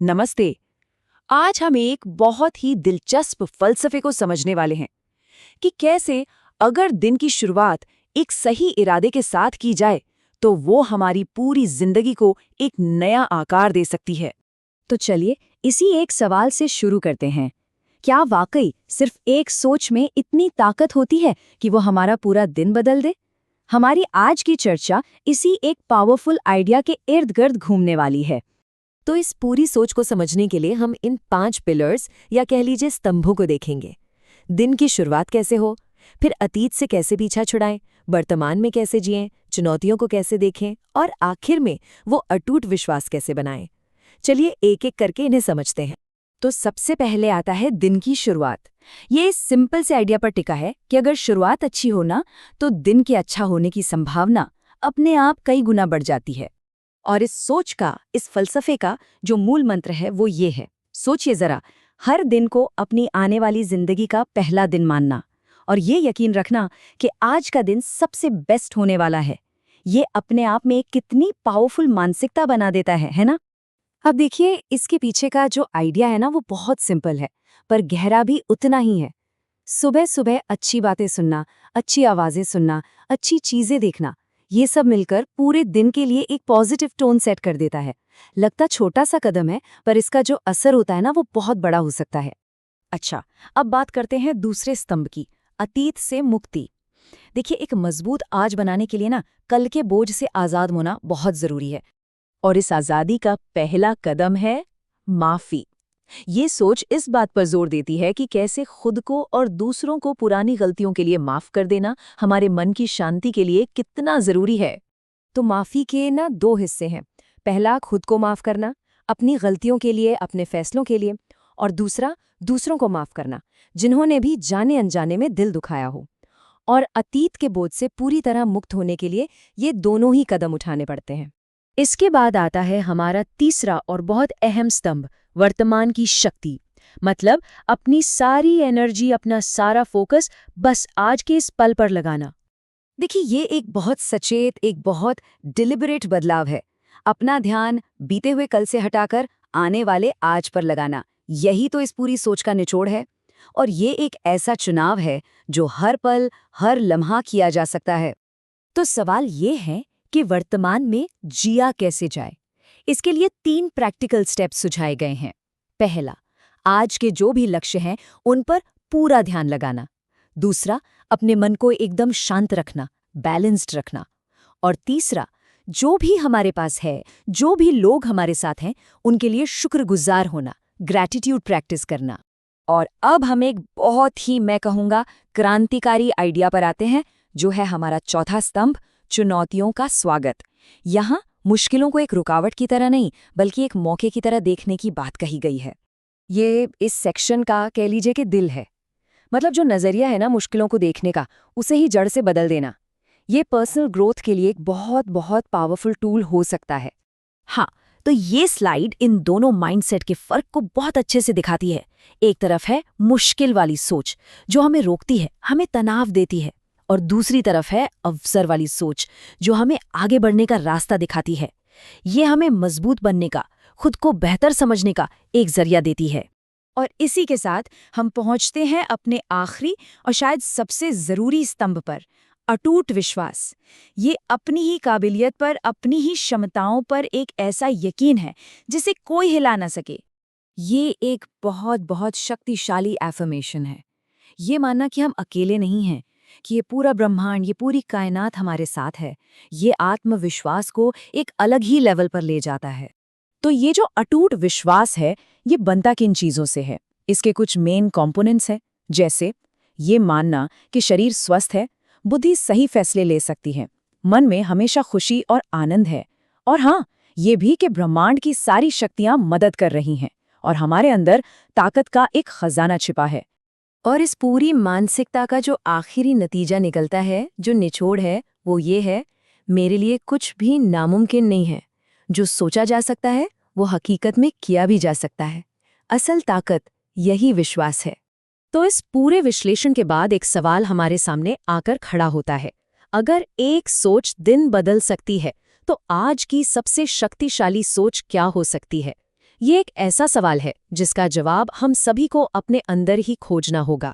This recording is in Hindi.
नमस्ते। आज हम एक बहुत ही दिलचस्प फलसफे को समझने वाले हैं कि कैसे अगर दिन की शुरुआत एक सही इरादे के साथ की जाए तो वो हमारी पूरी जिंदगी को एक नया आकार दे सकती है। तो चलिए इसी एक सवाल से शुरू करते हैं। क्या वाकई सिर्फ एक सोच में इतनी ताकत होती है कि वो हमारा पूरा दिन बदल दे? हमारी आज की चर्चा इसी एक पावरफुल आइडिया के इर्द गिर्द घूमने वाली है। तो इस पूरी सोच को समझने के लिए हम इन 5 पिलर्स या कह लीजिए स्तंभों को देखेंगे। दिन की शुरुआत कैसे हो, फिर अतीत से कैसे पीछा छुड़ाएं, वर्तमान में कैसे जिएं, चुनौतियों को कैसे देखें और आखिर में वो अटूट विश्वास कैसे बनाएं। चलिए एक एक करके इन्हें समझते हैं। तो सबसे पहले आता है दिन की शुरुआत। ये इस सिंपल से आइडिया पर टिका है कि अगर शुरुआत अच्छी हो ना तो दिन के अच्छा होने की संभावना अपने आप कई गुना बढ़ जाती है। और इस सोच का, इस फलसफे का जो मूल मंत्र है वो ये है। सोचिए जरा, हर दिन को अपनी आने वाली जिंदगी का पहला दिन मानना और ये यकीन रखना कि आज का दिन सबसे बेस्ट होने वाला है। ये अपने आप में कितनी पावरफुल मानसिकता बना देता है ना? अब देखिए, इसके पीछे का जो आइडिया है ना वो बहुत सिंपल है पर गहरा भी उतना ही है। सुबह सुबह अच्छी बातें सुनना, अच्छी आवाजें सुनना, अच्छी चीजें देखना, ये सब मिलकर पूरे दिन के लिए एक पॉजिटिव टोन सेट कर देता है। लगता छोटा सा कदम है पर इसका जो असर होता है ना वो बहुत बड़ा हो सकता है। अच्छा, अब बात करते हैं दूसरे स्तंभ की, अतीत से मुक्ति। देखिए, एक मजबूत आज बनाने के लिए ना कल के बोझ से आजाद होना बहुत जरूरी है। और इस आजादी का पहला कदम है माफी। ये सोच इस बात पर जोर देती है कि कैसे खुद को और दूसरों को पुरानी गलतियों के लिए माफ कर देना हमारे मन की शांति के लिए कितना जरूरी है। तो माफी के ना दो हिस्से हैं। पहला, खुद को माफ करना, अपनी गलतियों के लिए, अपने फैसलों के लिए। और दूसरा, दूसरों को माफ करना, जिन्होंने भी जाने अनजाने में दिल दुखाया हो। और अतीत के बोझ से पूरी तरह मुक्त होने के लिए ये दोनों ही कदम उठाने पड़ते हैं। इसके बाद आता है हमारा तीसरा और बहुत अहम स्तंभ, वर्तमान की शक्ति। मतलब अपनी सारी एनर्जी, अपना सारा फोकस बस आज के इस पल पर लगाना। देखिए, ये एक बहुत सचेत, एक बहुत डिलिबरेट बदलाव है। अपना ध्यान बीते हुए कल से हटाकर आने वाले आज पर लगाना, यही तो इस पूरी सोच का निचोड़ है। और ये एक ऐसा चुनाव है जो हर पल, हर लम्हा किया जा सकता है। तो सवाल ये है कि वर्तमान में जिया कैसे जाए। इसके लिए 3 प्रैक्टिकल स्टेप्स सुझाए गए हैं। पहला, आज के जो भी लक्ष्य हैं उन पर पूरा ध्यान लगाना। दूसरा, अपने मन को एकदम शांत रखना, बैलेंस्ड रखना। और तीसरा, जो भी हमारे पास है, जो भी लोग हमारे साथ हैं, उनके लिए शुक्रगुजार होना, ग्रैटिट्यूड प्रैक्टिस करना। और अब हम एक बहुत ही, मैं कहूँगा, क्रांतिकारी आइडिया पर आते हैं, जो है हमारा चौथा स्तंभ, चुनौतियों का स्वागत। यहाँ मुश्किलों को एक रुकावट की तरह नहीं बल्कि एक मौके की तरह देखने की बात कही गई है। ये इस सेक्शन का, कह लीजिए, कि दिल है। मतलब जो नज़रिया है ना मुश्किलों को देखने का, उसे ही जड़ से बदल देना। ये पर्सनल ग्रोथ के लिए एक बहुत बहुत पावरफुल टूल हो सकता है। हाँ, तो ये स्लाइड इन दोनों माइंडसेट के फर्क को बहुत अच्छे से दिखाती है। एक तरफ है मुश्किल वाली सोच जो हमें रोकती है, हमें तनाव देती है, और दूसरी तरफ है अवसर वाली सोच जो हमें आगे बढ़ने का रास्ता दिखाती है। ये हमें मजबूत बनने का, खुद को बेहतर समझने का एक जरिया देती है। और इसी के साथ हम पहुंचते हैं अपने आखिरी और शायद सबसे जरूरी स्तंभ पर, अटूट विश्वास। ये अपनी ही काबिलियत पर, अपनी ही क्षमताओं पर एक ऐसा यकीन है जिसे कोई हिला ना सके। ये एक बहुत बहुत शक्तिशाली एफर्मेशन है। ये मानना कि हम अकेले नहीं हैं, कि ये पूरा ब्रह्मांड, ये पूरी कायनात हमारे साथ है। ये आत्मविश्वास को एक अलग ही लेवल पर ले जाता है। तो ये जो अटूट विश्वास है, ये बनता किन चीज़ों से है? इसके कुछ मेन कंपोनेंट्स हैं, जैसे ये मानना कि शरीर स्वस्थ है, बुद्धि सही फैसले ले सकती है, मन में हमेशा खुशी और आनंद है, और हाँ, ये भी कि ब्रह्मांड की सारी शक्तियाँ मदद कर रही हैं और हमारे अंदर ताकत का एक खजाना छिपा है। और इस पूरी मानसिकता का जो आखिरी नतीजा निकलता है, जो निचोड़ है, वो ये है, मेरे लिए कुछ भी नामुमकिन नहीं है। जो सोचा जा सकता है वो हकीकत में किया भी जा सकता है। असल ताकत यही विश्वास है। तो इस पूरे विश्लेषण के बाद एक सवाल हमारे सामने आकर खड़ा होता है। अगर एक सोच दिन बदल सकती है तो आज की सबसे शक्तिशाली सोच क्या हो सकती है? ये एक ऐसा सवाल है जिसका जवाब हम सभी को अपने अंदर ही खोजना होगा।